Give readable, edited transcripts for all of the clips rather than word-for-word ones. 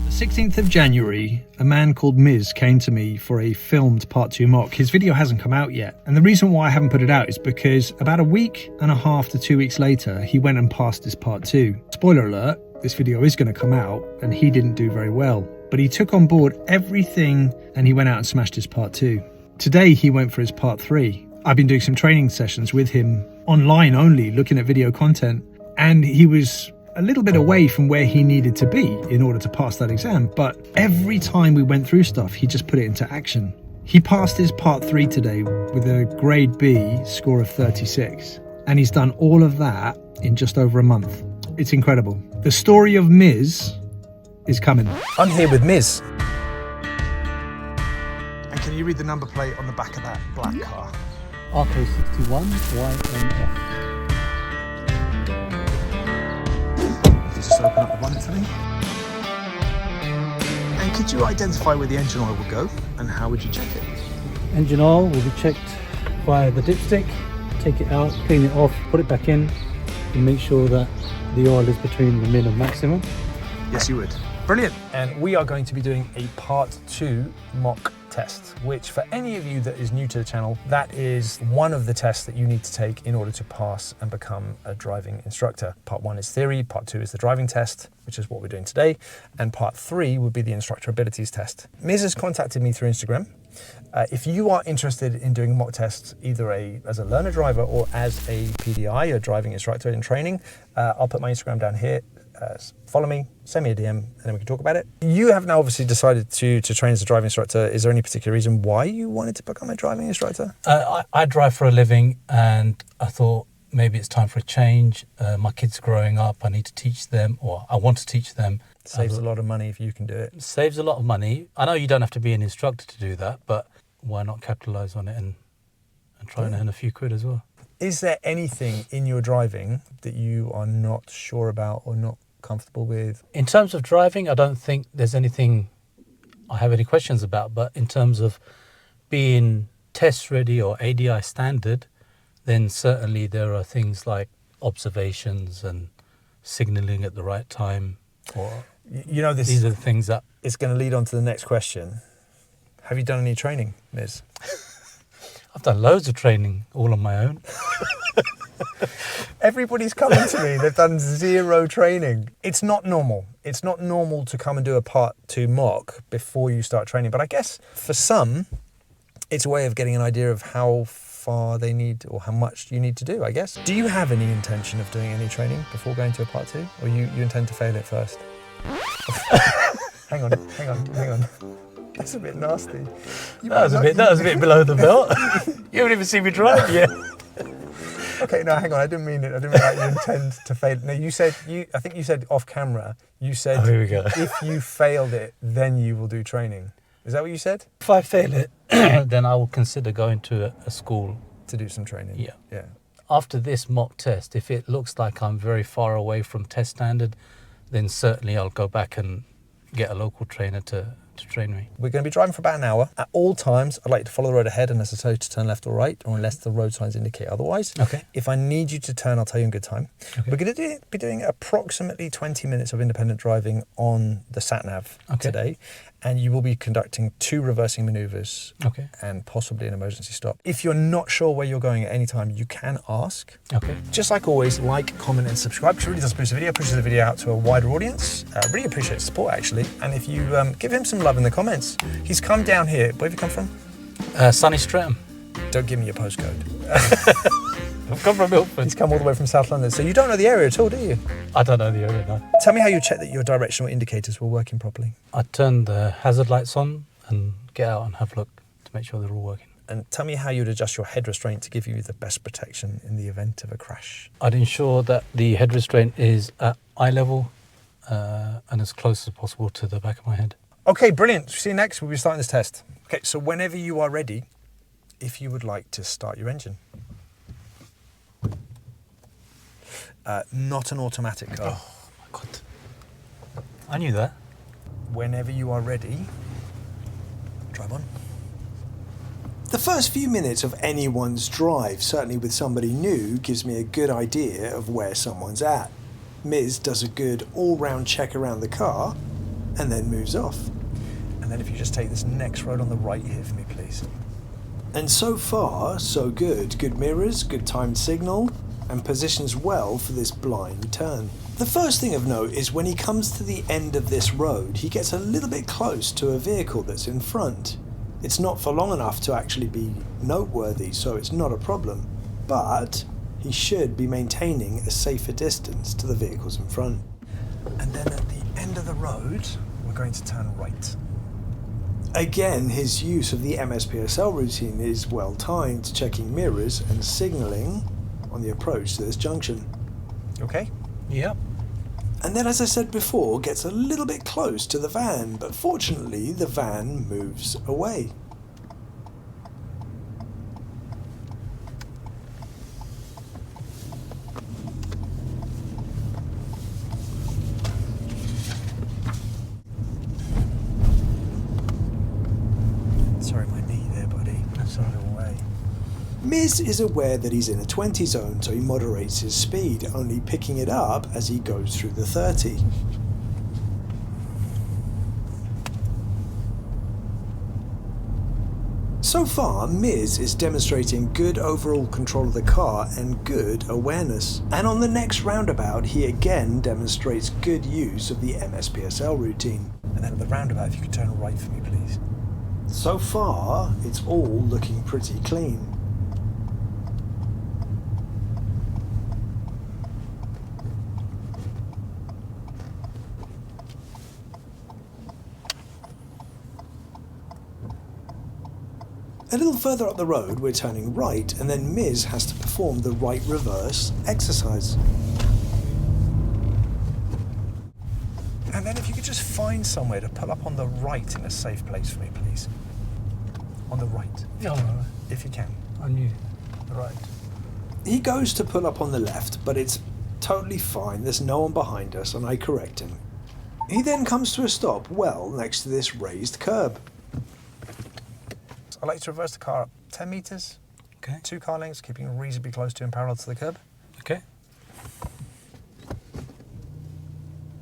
16th of January, a man called Mizz came to me for a filmed part 2 mock. His video hasn't come out yet. And the reason why I haven't put it out is because about a week and a half to 2 weeks later, he went and passed his part 2. Spoiler alert, this video is going to come out and he didn't do very well. But he took on board everything and he went out and smashed his part 2. Today, he went for his part 3. I've been doing some training sessions with him online only, looking at video content. And he was a little bit away from where he needed to be in order to pass that exam, but every time we went through stuff, he just put it into action. He passed his part 3 today with a grade B score of 36, and he's done all of that in just over a month. It's incredible. The story of Mizz is coming. I'm here with Mizz. And can you read the number plate on the back of that black car? RK61 YNF. Just open up the bonnet for me. And could you identify where the engine oil will go and how would you check it? Engine oil will be checked via the dipstick. Take it out, clean it off, put it back in, and make sure that the oil is between the min and maximum. Yes, you would. Brilliant. And we are going to be doing a part 2 mock test, which for any of you that is new to the channel, that is one of the tests that you need to take in order to pass and become a driving instructor. Part 1 is theory, part 2 is the driving test, which is what we're doing today, and part 3 would be the instructor abilities test. Mizz has contacted me through Instagram. If you are interested in doing mock tests, either as a learner driver or as a PDI, a driving instructor in training, I'll put my Instagram down here. Follow me, send me a DM, and then we can talk about it. You have now obviously decided to train as a driving instructor. Is there any particular reason why you wanted to become a driving instructor? I drive for a living, and I thought maybe it's time for a change. My kids are growing up, I need to teach them, or I want to teach them. Saves a lot of money if you can do it. Saves a lot of money. I know you don't have to be an instructor to do that, but why not capitalise on it and try and earn a few quid as well? Is there anything in your driving that you are not sure about or not comfortable with? In terms of driving, I don't think there's anything I have any questions about, but in terms of being test ready or ADI standard, then certainly there are things like observations and signalling at the right time. Or you know, these are the things that it's going to lead on to the next question. Have you done any training, Mizz? I've done loads of training all on my own. Everybody's coming to me, they've done 0 training. It's not normal. It's not normal to come and do a part 2 mock before you start training. But I guess for some, it's a way of getting an idea of how far they need or how much you need to do, I guess. Do you have any intention of doing any training before going to a part 2? Or you intend to fail it first? Hang on. That's a bit nasty. That was a bit below the belt. You haven't even seen me drive yet. Okay, no, hang on. I didn't mean it. I didn't mean like you intend to fail. No, I think you said off camera. You said here we go. If you failed it, then you will do training. Is that what you said? If I fail it, then I will consider going to a school to do some training. Yeah. After this mock test, if it looks like I'm very far away from test standard, then certainly I'll go back and get a local trainer to train me. We're going to be driving for about an hour. At all times, I'd like you to follow the road ahead unless it's told to turn left or right, or unless the road signs indicate otherwise. Okay. If I need you to turn, I'll tell you in good time. Okay. We're going to be doing approximately 20 minutes of independent driving on the sat-nav today, and you will be conducting 2 reversing manoeuvres and possibly an emergency stop. If you're not sure where you're going at any time, you can ask. Okay. Just like always, like, comment and subscribe, because it really does boost the video, pushes the video out to a wider audience. Really appreciate the support, actually. And if you give him some love in the comments. He's come down here. Where have you come from? Sunny Streatham. Don't give me your postcode. I've come from Milford. He's come all the way from South London. So you don't know the area at all, do you? I don't know the area, no. Tell me how you check that your directional indicators were working properly. I turn the hazard lights on and get out and have a look to make sure they're all working. And tell me how you'd adjust your head restraint to give you the best protection in the event of a crash. I'd ensure that the head restraint is at eye level and as close as possible to the back of my head. Okay, brilliant. See you next. We'll be starting this test. Okay, so whenever you are ready, if you would like to start your engine. Not an automatic car. Oh my God. I knew that. Whenever you are ready, drive on. The first few minutes of anyone's drive, certainly with somebody new, gives me a good idea of where someone's at. Mizz does a good all-round check around the car, and then moves off. And then if you just take this next road on the right here for me, please. And so far, so good. Good mirrors, good timed signal, and positions well for this blind turn. The first thing of note is when he comes to the end of this road, he gets a little bit close to a vehicle that's in front. It's not for long enough to actually be noteworthy, so it's not a problem. But he should be maintaining a safer distance to the vehicles in front. And then at the end of the road, we're going to turn right. Again, his use of the MSPSL routine is well timed, checking mirrors and signalling on the approach to this junction. Okay? Yep. And then, as I said before, gets a little bit close to the van, but fortunately the van moves away. Sorry, my knee there, buddy. That's Sorry, all away. Mizz is aware that he's in a 20 zone, so he moderates his speed, only picking it up as he goes through the 30. So far, Mizz is demonstrating good overall control of the car and good awareness. And on the next roundabout, he again demonstrates good use of the MSPSL routine. And then at the roundabout, if you could turn right for me, please. So far, it's all looking pretty clean. A little further up the road, we're turning right, and then Mizz has to perform the right reverse exercise. And then if you could just find somewhere to pull up on the right in a safe place for me, please. On the right. Yeah, If you can. I knew. Right. He goes to pull up on the left, but it's totally fine. There's no one behind us, and I correct him. He then comes to a stop well next to this raised curb. I'd like to reverse the car up 10 metres. Okay. 2 car lengths, keeping reasonably close to and parallel to the curb. Okay.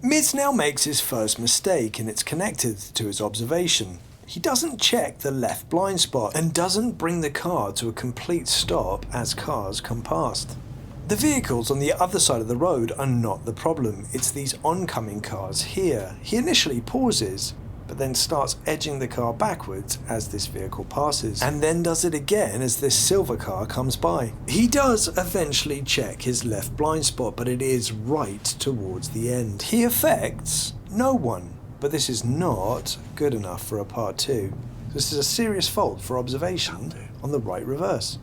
Mizz now makes his first mistake, and it's connected to his observation. He doesn't check the left blind spot and doesn't bring the car to a complete stop as cars come past. The vehicles on the other side of the road are not the problem, it's these oncoming cars here. He initially pauses, but then starts edging the car backwards as this vehicle passes, and then does it again as this silver car comes by. He does eventually check his left blind spot, but it is right towards the end. He affects no one, but this is not good enough for a part 2. This is a serious fault for observation on the right reverse.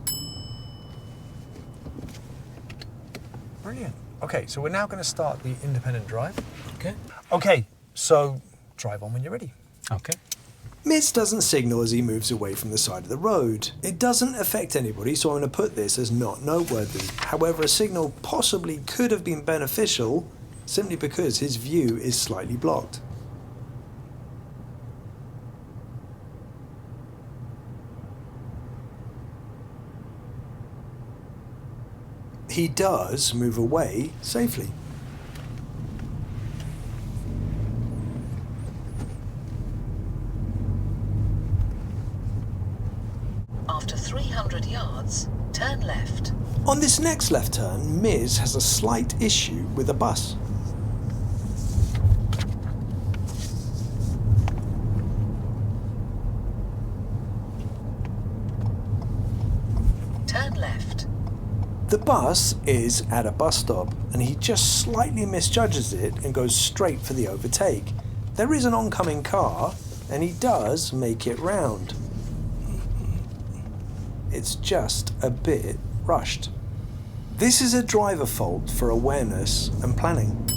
Brilliant. Okay, so we're now going to start the independent drive. Okay. Okay, so drive on when you're ready. Okay. Mizz doesn't signal as he moves away from the side of the road. It doesn't affect anybody, so I'm going to put this as not noteworthy. However, a signal possibly could have been beneficial simply because his view is slightly blocked. He does move away safely. After 300 yards, turn left. On this next left turn, Mizz has a slight issue with a bus. Turn left. The bus is at a bus stop, and he just slightly misjudges it and goes straight for the overtake. There is an oncoming car, and he does make it round. It's just a bit rushed. This is a driver fault for awareness and planning.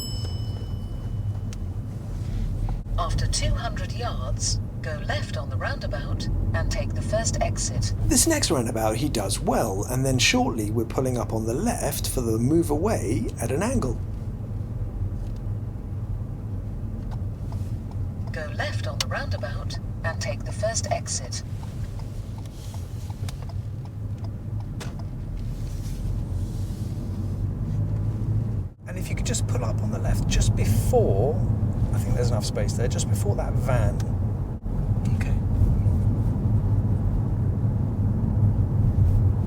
After 200 yards, go left on the roundabout and take the first exit. This next roundabout he does well, and then shortly we're pulling up on the left for the move away at an angle. Go left on the roundabout and take the first exit. And if you could just pull up on the left just before I think there's enough space there, just before that van. Okay.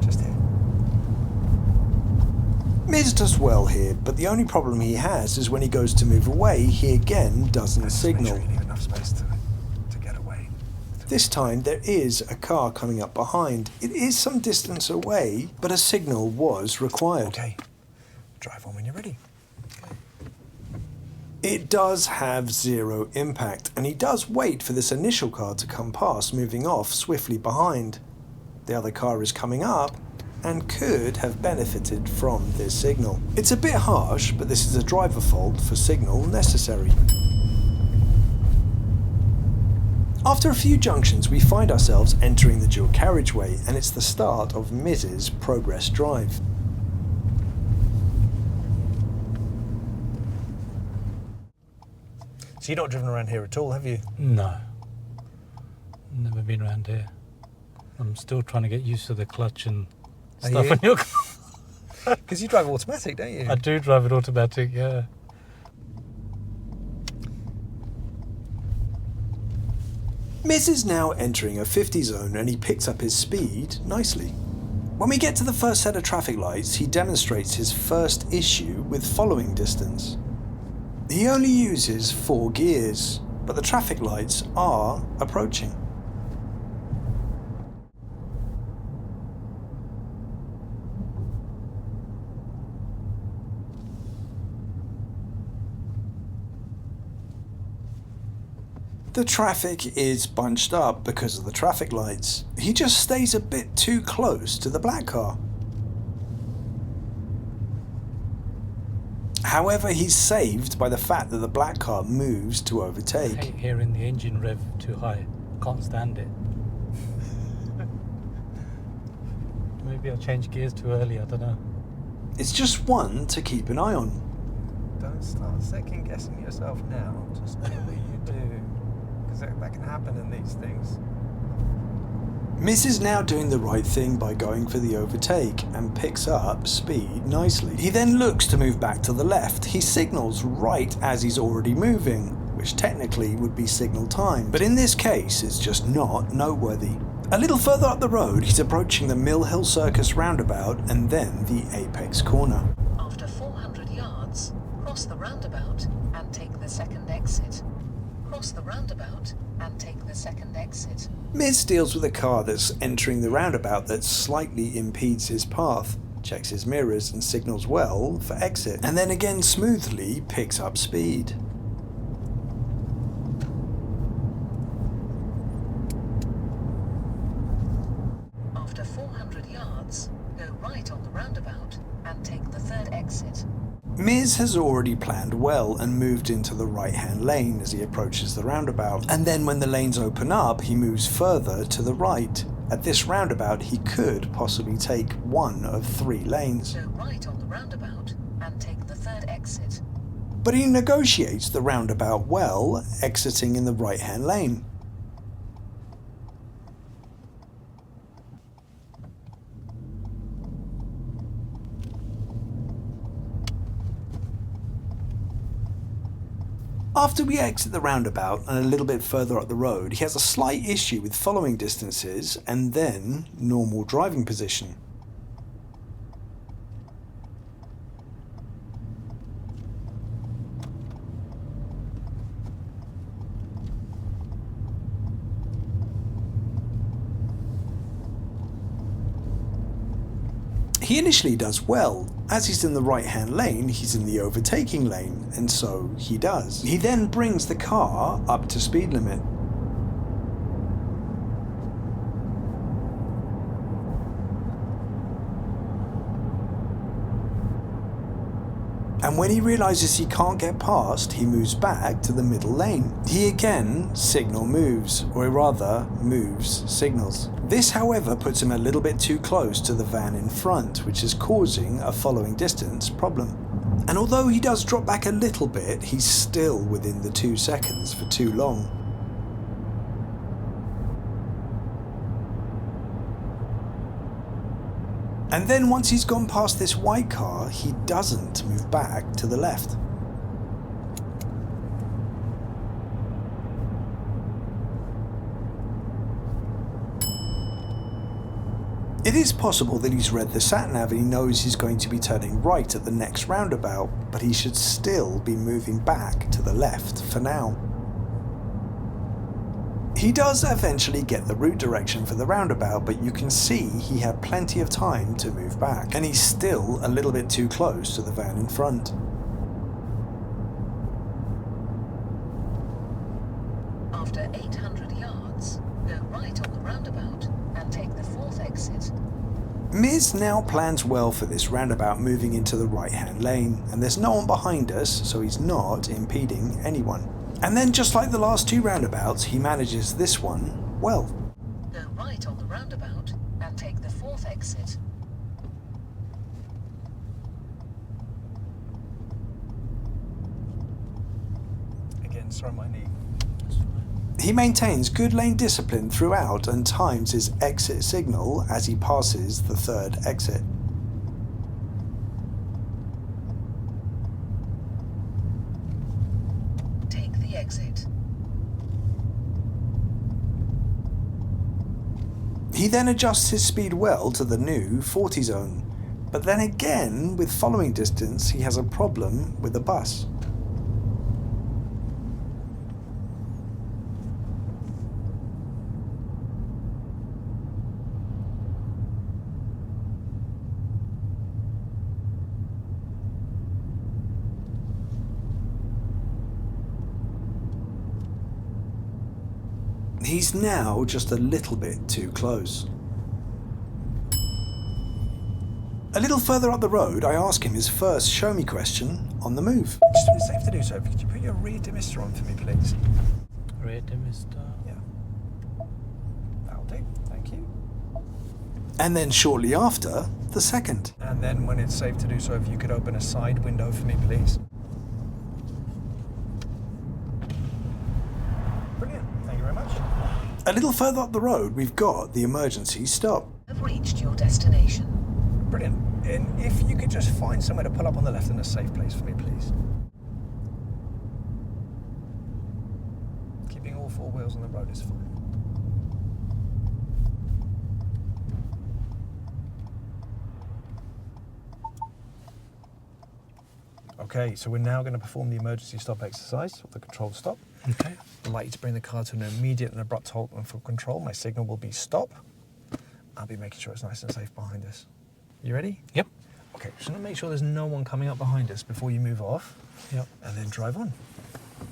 Just here. Mizz does well here, but the only problem he has is when he goes to move away, he again doesn't Just make signal. sure you leave enough space to get away. This time there is a car coming up behind. It is some distance away, but a signal was required. Okay. Drive on when you're ready. It does have zero impact, and he does wait for this initial car to come past, moving off swiftly behind. The other car is coming up and could have benefited from this signal. It's a bit harsh, but this is a driver fault for signal necessary. After a few junctions, we find ourselves entering the dual carriageway, and it's the start of Mizz's progress drive. So you're not driven around here at all, have you? No. Never been around here. I'm still trying to get used to the clutch and Are stuff you? on your car. Because you drive automatic, don't you? I do drive it automatic, yeah. Mizz is now entering a 50 zone and he picks up his speed nicely. When we get to the first set of traffic lights, he demonstrates his first issue with following distance. He only uses 4 gears, but the traffic lights are approaching. The traffic is bunched up because of the traffic lights. He just stays a bit too close to the black car. However, he's saved by the fact that the black car moves to I overtake. hate hearing the engine rev too high. Can't stand it. Maybe I changed gears too early, I don't know. It's just one to keep an eye on. Don't start second guessing yourself now. Just do what you do. Because that can happen in these things. Mizz is now doing the right thing by going for the overtake and picks up speed nicely. He then looks to move back to the left. He signals right as he's already moving, which technically would be signal time, but in this case it's just not noteworthy. A little further up the road, he's approaching the Mill Hill Circus roundabout and then the Apex corner. After 400 yards, cross the roundabout and take the second exit. Cross the roundabout and take the second exit. Mizz deals with a car that's entering the roundabout that slightly impedes his path, checks his mirrors and signals well for exit, and then again smoothly picks up speed. After 400 yards, go right on the roundabout and take the third exit. Mizz has already planned well and moved into the right-hand lane as he approaches the roundabout, and then when the lanes open up, he moves further to the right. At this roundabout, he could possibly take one of 3 lanes. Go right on the roundabout and take the third exit. But he negotiates the roundabout well, exiting in the right-hand lane. After we exit the roundabout and a little bit further up the road, he has a slight issue with following distances and then normal driving position. He initially does well. As he's in the right-hand lane, he's in the overtaking lane, and so he does. He then brings the car up to speed limit. And when he realizes he can't get past, he moves back to the middle lane. He again signal moves, or rather moves signals. This, however, puts him a little bit too close to the van in front, which is causing a following distance problem. And although he does drop back a little bit, he's still within the 2 seconds for too long. And then once he's gone past this white car, he doesn't move back to the left. It is possible that he's read the sat-nav and he knows he's going to be turning right at the next roundabout, but he should still be moving back to the left for now. He does eventually get the route direction for the roundabout, but you can see he had plenty of time to move back, and he's still a little bit too close to the van in front. After 800 yards, go right on the roundabout and take the 4th exit. Mizz now plans well for this roundabout, moving into the right-hand lane, and there's no one behind us, so he's not impeding anyone. And then, just like the last 2 roundabouts, he manages this one well. Go right on the roundabout and take the 4th exit. Again, sorry, my knee. He maintains good lane discipline throughout and times his exit signal as he passes the 3rd exit. Take the exit. He then adjusts his speed well to the new 40 zone, but then again, with following distance, he has a problem with the bus. He's now just a little bit too close. A little further up the road, I ask him his first show me question on the move. Just when it's safe to do so, could you put your rear demister on for me, please? Rear demister. Yeah. That'll do. Thank you. And then shortly after, the second. And then when it's safe to do so, if you could open a side window for me, please. Brilliant. Thank you very much. A little further up the road, we've got the emergency stop. Have reached your destination. Brilliant. And if you could just find somewhere to pull up on the left in a safe place for me, please. Keeping all 4 wheels on the road is fine. Okay, so we're now going to perform the emergency stop exercise, or the controlled stop. Okay. I'd like you to bring the car to an immediate and abrupt halt, and for control, my signal will be stop. I'll be making sure it's nice and safe behind us. You ready? Yep. Okay, just want to make sure there's no one coming up behind us before you move off. Yep. And then drive on.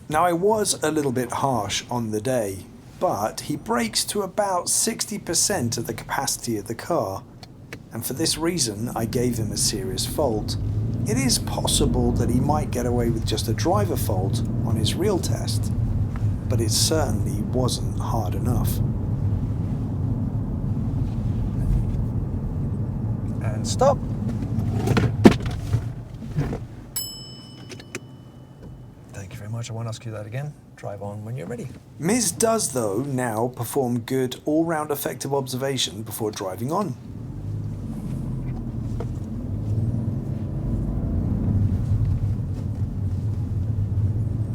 Now, I was a little bit harsh on the day, but he brakes to about 60% of the capacity of the car, and for this reason, I gave him a serious fault. It is possible that he might get away with just a driver fault on his real test, but it certainly wasn't hard enough. And stop. Thank you very much. I won't ask you that again. Drive on when you're ready. Mizz does, though, now perform good all-round effective observation before driving on.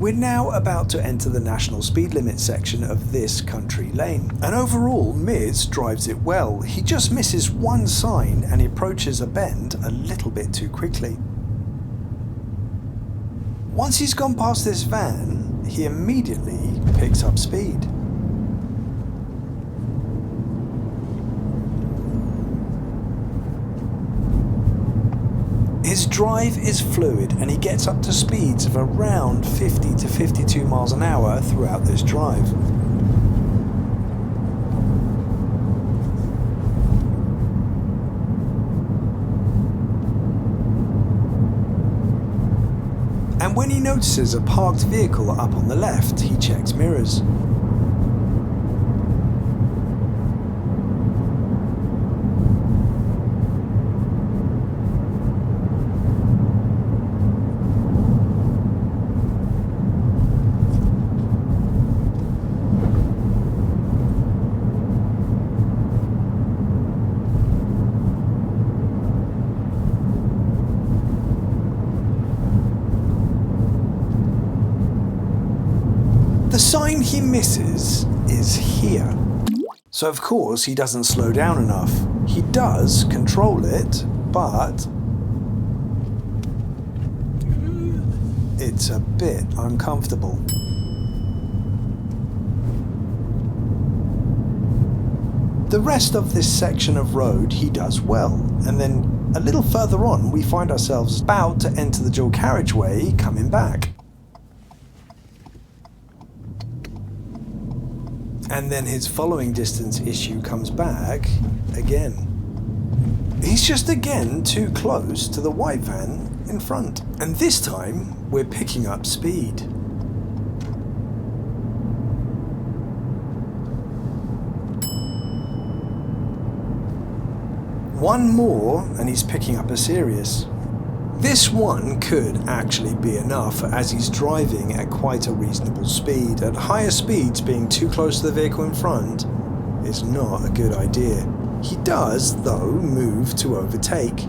We're now about to enter the national speed limit section of this country lane, and overall Mizz drives it well. He just misses one sign and he approaches a bend a little bit too quickly. Once he's gone past this van, he immediately picks up speed. His drive is fluid and he gets up to speeds of around 50 to 52 miles an hour throughout this drive. And when he notices a parked vehicle up on the left, he checks mirrors. The sign he misses is here. So of course he doesn't slow down enough. He does control it, but it's a bit uncomfortable. The rest of this section of road he does well, and then a little further on we find ourselves about to enter the dual carriageway coming back. And then his following distance issue comes back again. He's just again too close to the white van in front. And this time we're picking up speed. One more and he's picking up a Sirius. This one could actually be enough, as he's driving at quite a reasonable speed. At higher speeds, being too close to the vehicle in front is not a good idea. He does, though, move to overtake.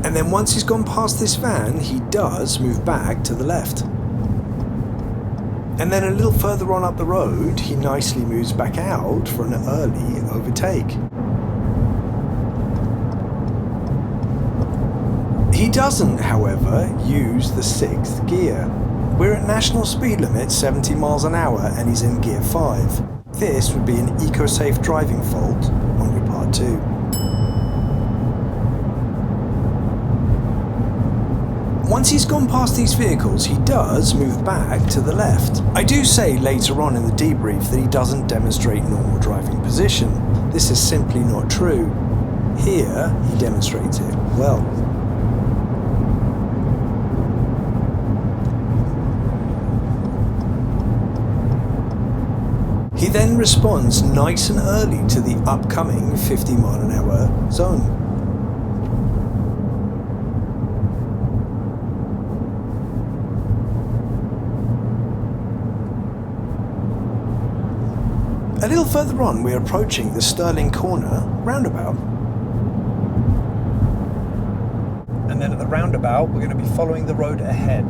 And then once he's gone past this van, he does move back to the left. And then a little further on up the road, he nicely moves back out for an early overtake. He doesn't, however, use the 6th gear. We're at national speed limit 70 miles an hour and he's in gear 5. This would be an eco-safe driving fault on your part 2. Once he's gone past these vehicles, he does move back to the left. I do say later on in the debrief that he doesn't demonstrate normal driving position. This is simply not true. Here, he demonstrates it well. He then responds nice and early to the upcoming 50 mile an hour zone. A little further on, we're approaching the Stirling Corner roundabout. And then at the roundabout, we're going to be following the road ahead.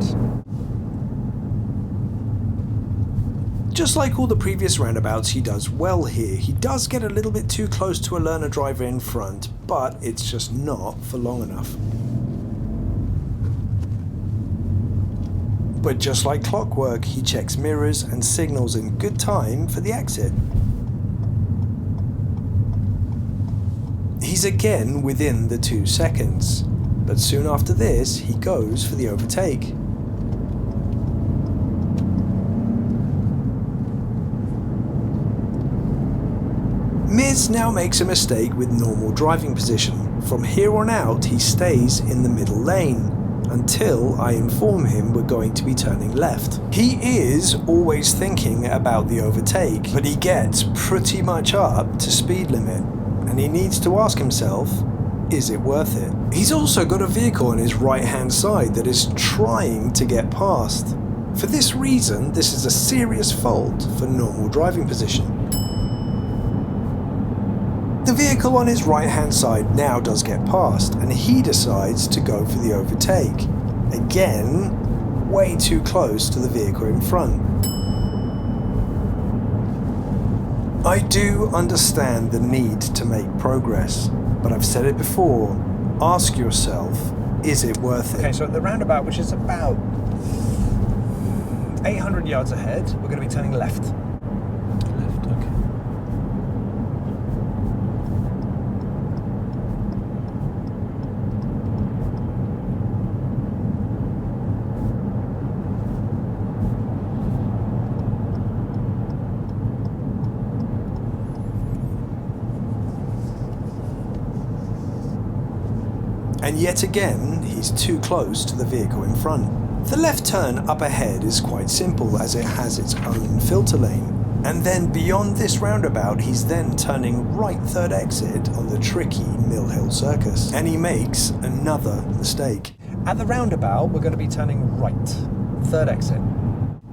Just like all the previous roundabouts, he does well here. He does get a little bit too close to a learner driver in front, but it's just not for long enough. But just like clockwork, he checks mirrors and signals in good time for the exit. He's again within the 2 seconds, but soon after this, he goes for the overtake. Mizz now makes a mistake with normal driving position. From here on out, he stays in the middle lane until I inform him we're going to be turning left. He is always thinking about the overtake, but he gets pretty much up to speed limit, and he needs to ask himself, is it worth it? He's also got a vehicle on his right-hand side that is trying to get past. For this reason, this is a serious fault for normal driving position. The vehicle on his right-hand side now does get past, and he decides to go for the overtake. Again, way too close to the vehicle in front. I do understand the need to make progress, but I've said it before, ask yourself, is it worth it? Okay, so at the roundabout, which is about 800 yards ahead, we're going to be turning left. Left, okay. And yet again, he's too close to the vehicle in front. The left turn up ahead is quite simple, as it has its own filter lane. And then beyond this roundabout, he's then turning right third exit on the tricky Mill Hill Circus. And he makes another mistake. At the roundabout, we're going to be turning right, third exit.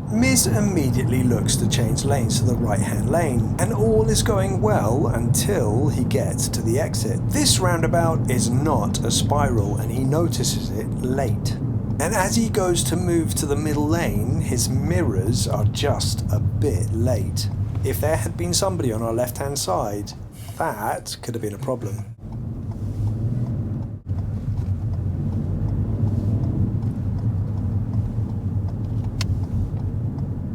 Mizz immediately looks to change lanes to the right-hand lane, and all is going well until he gets to the exit. This roundabout is not a spiral, and he notices it late. And as he goes to move to the middle lane, his mirrors are just a bit late. If there had been somebody on our left-hand side, that could have been a problem.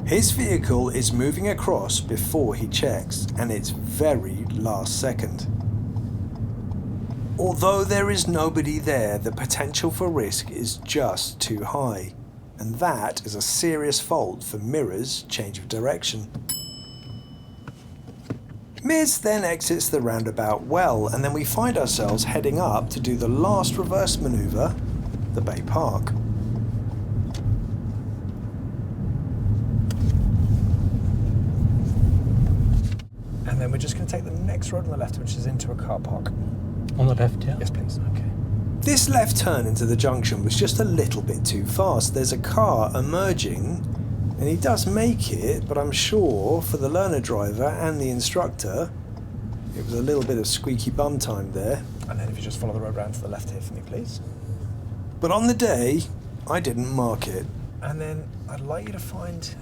His vehicle is moving across before he checks, and it's very last second. Although there is nobody there, the potential for risk is just too high, and that is a serious fault for Mirror's change of direction. Mizz then exits the roundabout well, and then we find ourselves heading up to do the last reverse manoeuvre, the Bay Park. And then we're just going to take the next road on the left, which is into a car park. On the left, yeah? Yes, please. Okay. This left turn into the junction was just a little bit too fast. There's a car emerging, and he does make it, but I'm sure for the learner driver and the instructor, it was a little bit of squeaky bum time there. And then if you just follow the road round to the left here for me, please. But on the day, I didn't mark it. And then I'd like you to find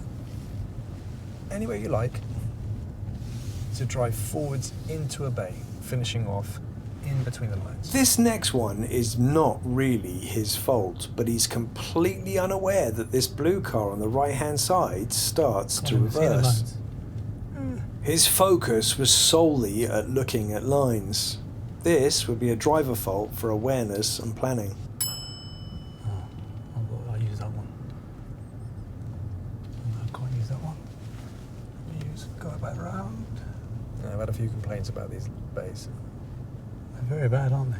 anywhere you like to drive forwards into a bay, finishing off in between the lines. This next one is not really his fault, but he's completely unaware that this blue car on the right-hand side starts to reverse. His focus was solely at looking at lines. This would be a driver fault for awareness and planning. I'll use that one. No, I can't use that one. Let me go back round. Yeah, I've had a few complaints about these bays. They're very bad, aren't they?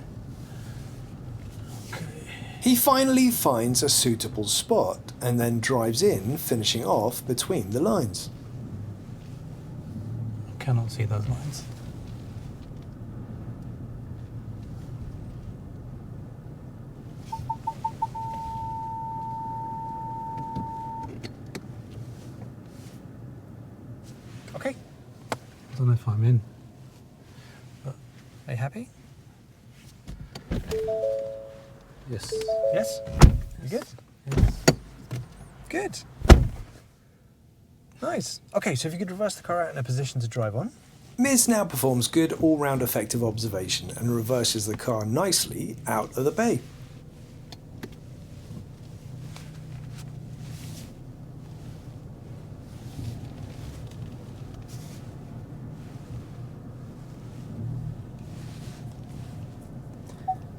Okay. He finally finds a suitable spot and then drives in, finishing off between the lines. I cannot see those lines. Okay. I don't know if I'm in. But Are you happy? yes. Yes? You good? Yes. Good. Nice. Okay, so if you could reverse the car out in a position to drive on. Mizz now performs good all-round effective observation and reverses the car nicely out of the bay.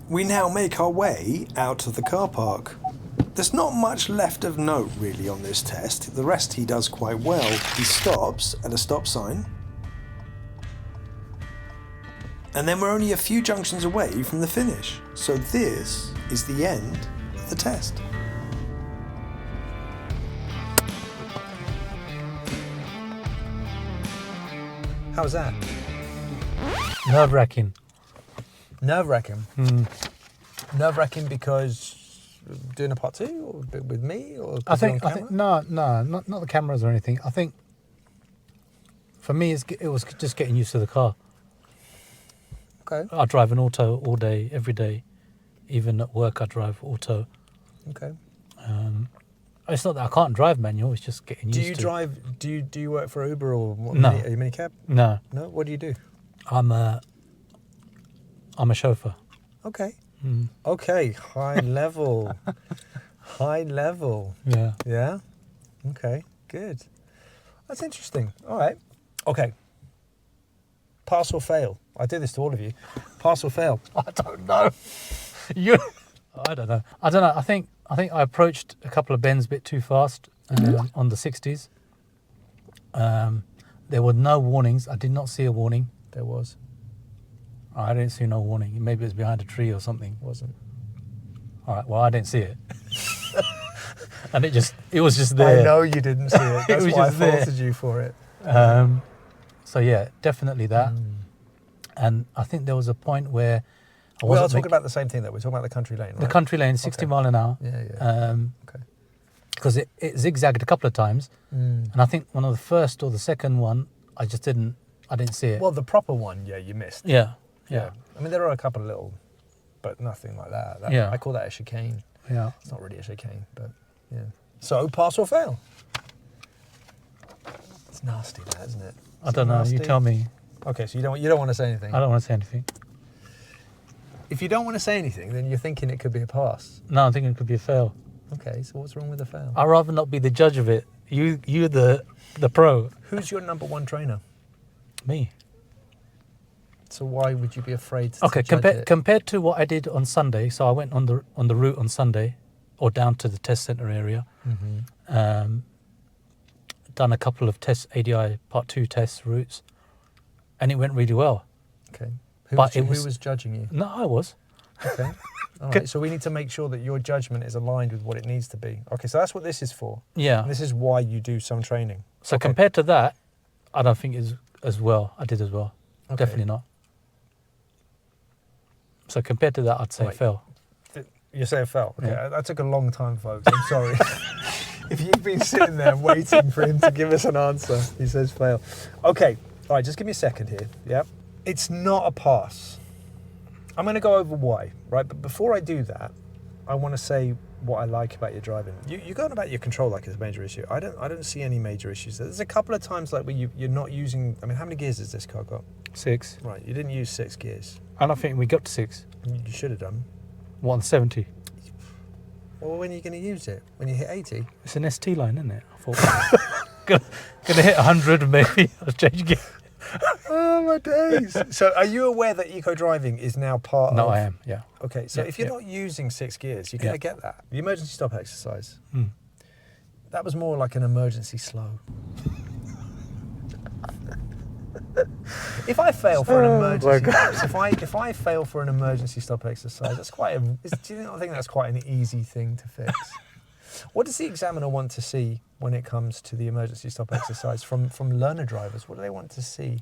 We now make our way out of the car park. There's not much left of note really on this test. The rest he does quite well. He stops at a stop sign. And then we're only a few junctions away from the finish. So this is the end of the test. How was that? Nerve-wracking. Nerve-wracking. Mm. Nerve-wracking because doing a part two, or with me, or I think no, not the cameras or anything. I think for me, it was just getting used to the car. Okay. I drive an auto all day, every day. Even at work, I drive auto. Okay. It's not that I can't drive manual. It's just getting used to. Do you drive? Do you work for Uber or what, No. Are you minicab? No, No. What do you do? I'm a chauffeur. Okay. Mm. Okay. High level. High level. Yeah. Yeah. Okay. Good. That's interesting. All right. Okay. Pass or fail? I do this to all of you. Pass or fail? I don't know. I don't know. I think I approached a couple of bends a bit too fast on the 60s. There were no warnings. I did not see a warning. There was. I didn't see no warning. Maybe it was behind a tree or something. Wasn't. All right. Well, I didn't see it, and it was just there. I know you didn't see it. That's was why I just there. faulted you for it. So yeah, definitely that. And I think there was a point where I We're not talking about the same thing, though. We're talking about the country lane, right? the country lane, 60 Okay. mile an hour. Yeah, yeah. Okay. because it zigzagged a couple of times, and I think one of the first or the second one, I didn't see it. Well, the proper one, yeah, you missed. Yeah. I mean, there are a couple of little, but nothing like that. I call that a chicane. Yeah. It's not really a chicane, but yeah. So, pass or fail? It's nasty, that, isn't it? I don't know. You tell me. Okay, so you don't want to say anything. I don't want to say anything. If you don't want to say anything, then you're thinking it could be a pass. No, I'm thinking it could be a fail. Okay, so what's wrong with the fail? I'd rather not be the judge of it. You the pro. Who's your number one trainer? Me. So why would you be afraid to Okay, judge it? compared to what I did on Sunday, so I went on the route on Sunday, or down to the test centre area. Done a couple of tests, ADI Part 2 test routes, and it went really well. Okay. Who was judging you? No, I was. Okay. All right. So we need to make sure that your judgment is aligned with what it needs to be. Okay. So that's what this is for. Yeah. And this is why you do some training. So Okay. compared to that, I don't think it's as well. I did as well. Okay. Definitely not. So compared to that, I'd say Right. fail. You say a fail. Okay. Yeah. That took a long time, folks. I'm sorry. If you've been sitting there waiting for him to give us an answer, he says fail. Okay. All right. Just give me a second here. Yeah. It's not a pass. I'm going to go over why, right? But before I do that, I want to say what I like about your driving. You're going about your control like it's a major issue. I don't see any major issues. There's a couple of times like where you're not using. I mean, how many gears has this car got? 6. Right. You didn't use 6 gears. I don't think we got to 6. You should have done. 170. Well, when are you going to use it? When you hit 80? It's an ST line, isn't it? I thought gonna hit 100 maybe. I'll change gear. Oh my days! So, are you aware that eco driving is now part of? No, I am. Yeah. Okay, so Yeah, if you're yeah. not using 6 gears, you're going to get that. The emergency stop exercise. That was more like an emergency slow. If I fail for an emergency, if I fail for an emergency stop exercise, that's quite. Do you not think that's quite an easy thing to fix? What does the examiner want to see when it comes to the emergency stop exercise from learner drivers? What do they want to see?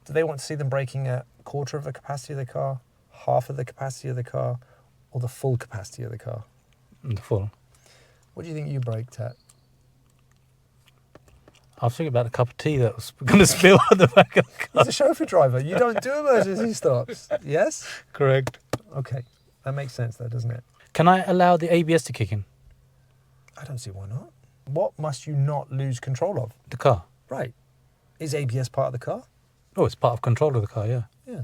Do they want to see them braking at a quarter of the capacity of the car, half of the capacity of the car, or the full capacity of the car? The full. What do you think you braked at? I was thinking about a cup of tea that was going to spill on the back of the car. As a chauffeur driver, you don't do emergency stops. Yes? Correct. Okay. That makes sense though, doesn't it? Can I allow the ABS to kick in? I don't see why not. What must you not lose control of? The car? Right. Is ABS part of the car? Oh, it's part of control of the car, yeah. Yeah.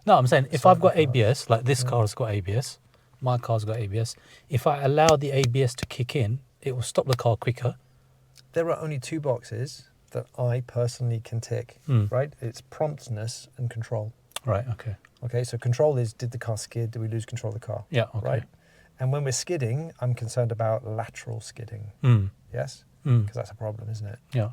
No, I'm saying if So I've got the car- ABS, like this car's got ABS, my car's got ABS, if I allow the ABS to kick in, it will stop the car quicker. There are only 2 boxes that I personally can tick, right? It's promptness and control. Right, okay. Okay, so control is, did the car skid? Did we lose control of the car? Yeah, okay. Right? And when we're skidding, I'm concerned about lateral skidding. Yes? Because that's a problem, isn't it? Yeah.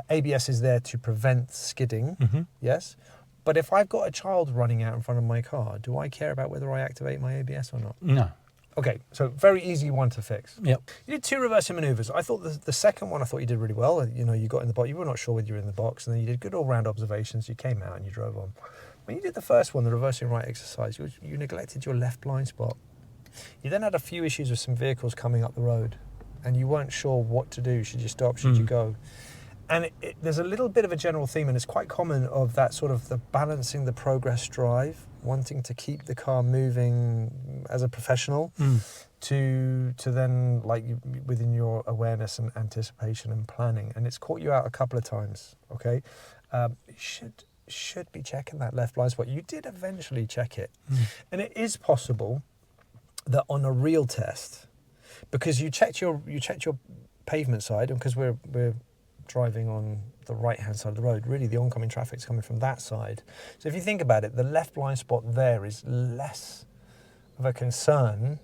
ABS is there to prevent skidding, yes? But if I've got a child running out in front of my car, do I care about whether I activate my ABS or not? No. Okay, so very easy one to fix. Yep. You did 2 reversing manoeuvres. I thought the second one, I thought you did really well. You know, you got in the box. You were not sure whether you were in the box, and then you did good all-round observations. You came out and you drove on. When you did the first one, the reversing right exercise, you neglected your left blind spot. You then had a few issues with some vehicles coming up the road, and you weren't sure what to do. Should you stop? Should you go? And there's a little bit of a general theme, and it's quite common of that sort of the balancing the progress drive, wanting to keep the car moving as a professional, to then like within your awareness and anticipation and planning. And it's caught you out a couple of times. Okay, you should be checking that left blind spot. You did eventually check it, and it is possible that on a real test, because you checked your pavement side, and because we're driving on the right-hand side of the road, really the oncoming traffic's coming from that side. So if you think about it, the left blind spot there is less of a concern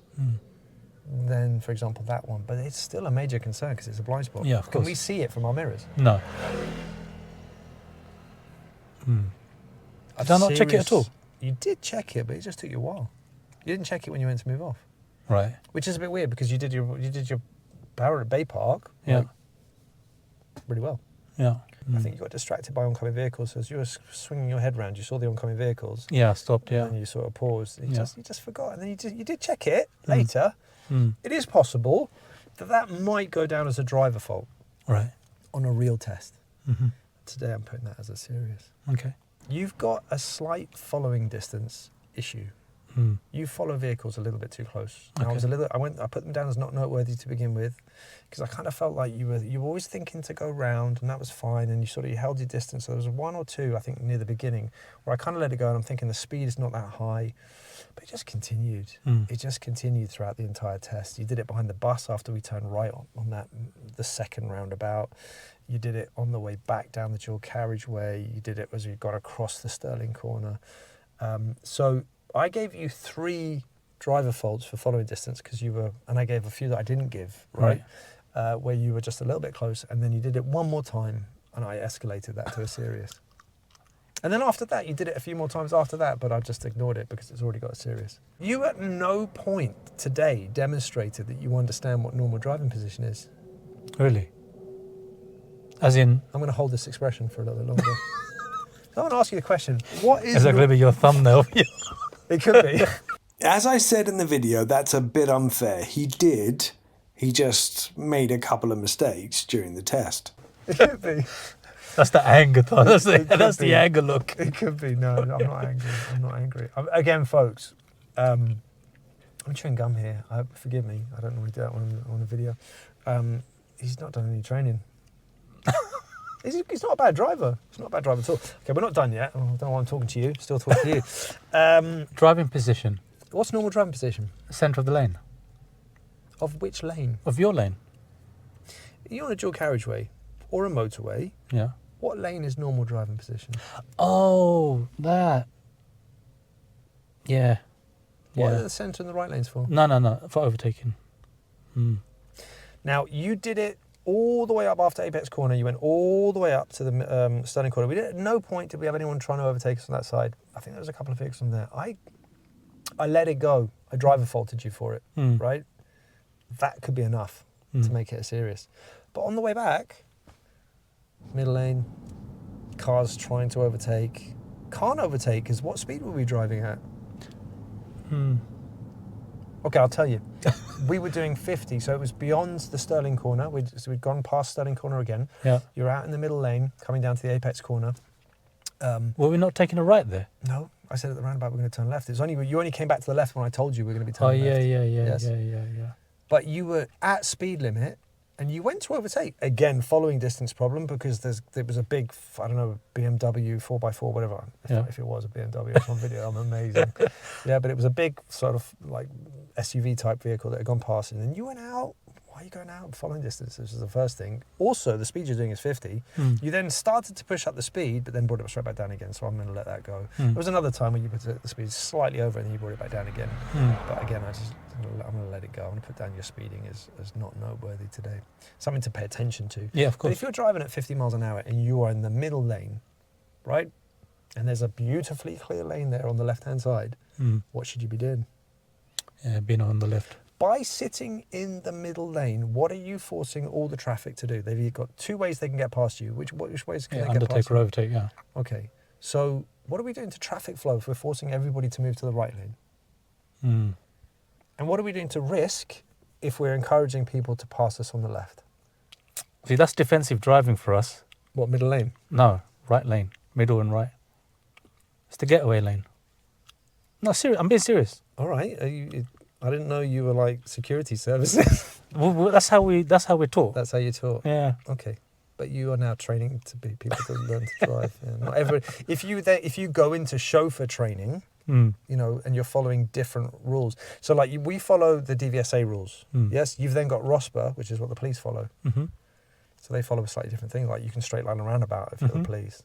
than, for example, that one. But it's still a major concern because it's a blind spot. Yeah, of course. Can we see it from our mirrors? No. Did I not check it at all? You did check it, but it just took you a while. You didn't check it when you went to move off. Right. Which is a bit weird because you did your power at Bay Park. Yeah. Like, really well. Yeah. I think you got distracted by oncoming vehicles. So as you were swinging your head round, you saw the oncoming vehicles. Yeah, I stopped, yeah. And you sort of paused. You Yeah. just forgot. And then you did check it later. It is possible that might go down as a driver fault Right. on a real test. Mm-hmm. Today I'm putting that as a serious. Okay. You've got a slight following distance issue. Mm. You follow vehicles a little bit too close. And Okay. I put them down as not noteworthy to begin with, because I kind of felt like you were always thinking to go round, and that was fine, and you held your distance. So there was one or two, I think, near the beginning, where I kind of let it go, and I'm thinking the speed is not that high, but it just continued. Mm. It just continued throughout the entire test. You did it behind the bus after we turned right on the second roundabout. You did it on the way back down the dual carriageway. You did it as we got across the Stirling corner. So I gave you 3 driver faults for following distance because and I gave a few that I didn't give, right? Where you were just a little bit close, and then you did it one more time, and I escalated that to a serious. And then after that, you did it a few more times after that, but I just ignored it because it's already got a serious. You at no point today demonstrated that you understand what normal driving position is. Really? As in, I'm going to hold this expression for a little bit longer. I want to ask you the question. What is... is that going to be your thumbnail? It could be. As I said in the video, that's a bit unfair. He just made a couple of mistakes during the test. It could be. That's the anger thought. That's It could the be. anger look. It could be. No, I'm not angry. I'm not angry. Again, folks, I'm chewing gum here. Forgive me. I don't normally do that on a video. He's not done any training. He's not a bad driver. He's not a bad driver at all. Okay, we're not done yet. I don't know why I'm talking to you. Still talking to you. Driving position. What's normal driving position? Centre of the lane. Of which lane? Of your lane. You're on a dual carriageway or a motorway. Yeah. What lane is normal driving position? Oh, that. Yeah. What Yeah. are the centre and the right lanes for? No. For overtaking. Mm. Now, you did it all the way up after Apex Corner. You went all the way up to the Stirling Corner. At no point did we have anyone trying to overtake us on that side. I think there was a couple of vehicles on there. I let it go. I driver faulted you for it, Mm. right? That could be enough to make it a serious. But on the way back, middle lane, cars trying to overtake. Can't overtake because what speed were we driving at? Mm. Okay, I'll tell you. We were doing 50, so it was beyond the Stirling Corner. We'd gone past Stirling Corner again. Yeah. You're out in the middle lane, coming down to the Apex Corner. Were we not taking a right there? No, I said at the roundabout we're going to turn left. You only came back to the left when I told you we were going to be Oh, turning yeah, left. yeah. Yes. But you were at speed limit, and you went to overtake. Again, following distance problem, because there was a big, I don't know, BMW 4x4, whatever. If it was a BMW, it's on video, I'm amazing. Yeah, but it was a big sort of like SUV type vehicle that had gone past, and then you went out. Why are you going out following distance? This is the first thing. Also, the speed you're doing is 50. Mm. You then started to push up the speed, but then brought it straight back down again, so I'm going to let that go. Mm. There was another time where you put the speed slightly over and then you brought it back down again. Mm. But again, I'm going to let it go. I'm going to put down your speeding as not noteworthy today. Something to pay attention to. Yeah, of But course. if you're driving at 50 miles an hour and you are in the middle lane, right, and there's a beautifully clear lane there on the left-hand side, Mm. what should you be doing? Yeah, being on the left. By sitting in the middle lane, what are you forcing all the traffic to do? They've got 2 ways they can get past you. Which ways can Yeah, they get past undertake you? or overtake, yeah. Okay, so what are we doing to traffic flow if we're forcing everybody to move to the right lane? Mm. And what are we doing to risk if we're encouraging people to pass us on the left? See, that's defensive driving for us. What, middle lane? No, right lane, middle and right. It's the getaway lane. No, serious. I'm being serious. All right, I didn't know you were like security services. Well, that's how we're taught. That's how you taught. Yeah. Okay, but you are now training to be people to learn to drive. Yeah. Not every. If you go into chauffeur training, Mm. you know, and you're following different rules. So like we follow the DVSA rules. Mm. Yes, you've then got ROSPA, which is what the police follow. Mm-hmm. So they follow a slightly different thing. Like you can straight line a roundabout if you're Mhm. the police.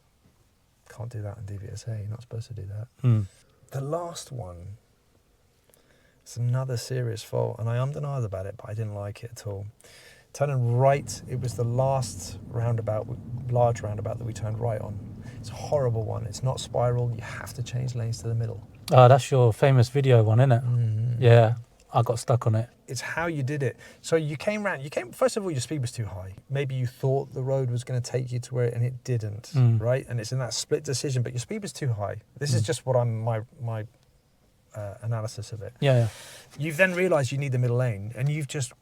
Can't do that in DVSA. You're not supposed to do that. Mm. The last one, it's another serious fault, and I ummed and ahed about it, but I didn't like it at all. Turning right, it was the last roundabout, large roundabout that we turned right on. It's a horrible one. It's not spiral. You have to change lanes to the middle. Oh, that's your famous video one, isn't it? Mm-hmm. Yeah, I got stuck on it. It's how you did it. So you came round. First of all, your speed was too high. Maybe you thought the road was going to take you to where, and it didn't, Mm. right? And it's in that split decision, but your speed was too high. This is just what my analysis of it. Yeah, yeah. You've then realised you need the middle lane, and you've just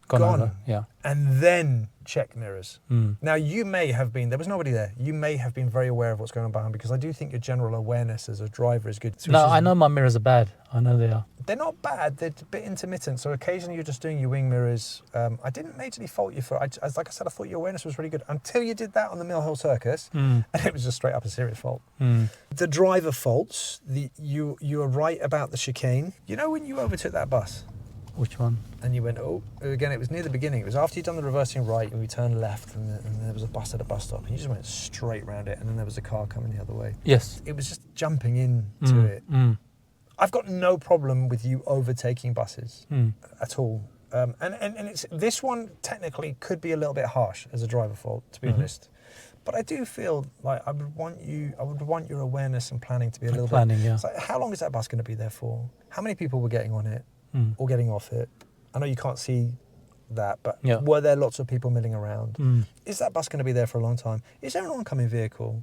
Gone gone. over, yeah. And then check mirrors. Mm. Now, you may have been, there was nobody there, you may have been very aware of what's going on behind, because I do think your general awareness as a driver is good. No, I know my mirrors are bad. I know they are. They're not bad, they're a bit intermittent. So occasionally you're just doing your wing mirrors. I didn't majorly fault you for it. Like I said, I thought your awareness was really good until you did that on the Mill Hill Circus, and it was just straight up a serious fault. The driver faults, you were right about the chicane. You know when you overtook that bus? Which one? And you went, oh, again, it was near the beginning. It was after you'd done the reversing right and we turned left and there was a bus at a bus stop and you just went straight round it and then there was a car coming the other way. Yes. It was just jumping into it. I've got no problem with you overtaking buses at all. And it's, this one technically could be a little bit harsh as a driver fault, to be honest. But I do feel like I would want your awareness and planning to be a little bit. Yeah. It's like, how long is that bus going to be there for? How many people were getting on it? Or getting off it? I know you can't see that, but were there lots of people milling around? Is that bus going to be there for a long time? Is there an oncoming vehicle?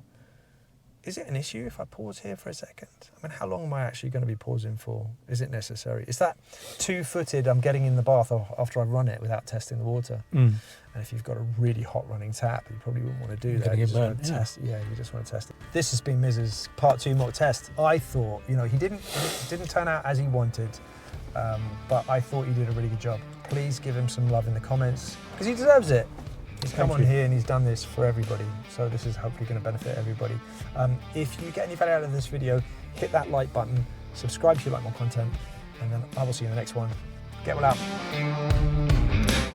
Is it an issue if I pause here for a second? I mean, how long am I actually going to be pausing for? Is it necessary? Is that two-footed, I'm getting in the bath after I run it without testing the water? And if you've got a really hot running tap, you probably wouldn't want to do that. You just want to test. Yeah, you just want to test it. This has been Mizz's Part 2 mock test. I thought, he didn't turn out as he wanted. But I thought he did a really good job. Please give him some love in the comments because he deserves it. He's come on here and he's done this for everybody. So this is hopefully going to benefit everybody. If you get any value out of this video, hit that like button, subscribe if you like more content, and then I will see you in the next one. Get well out.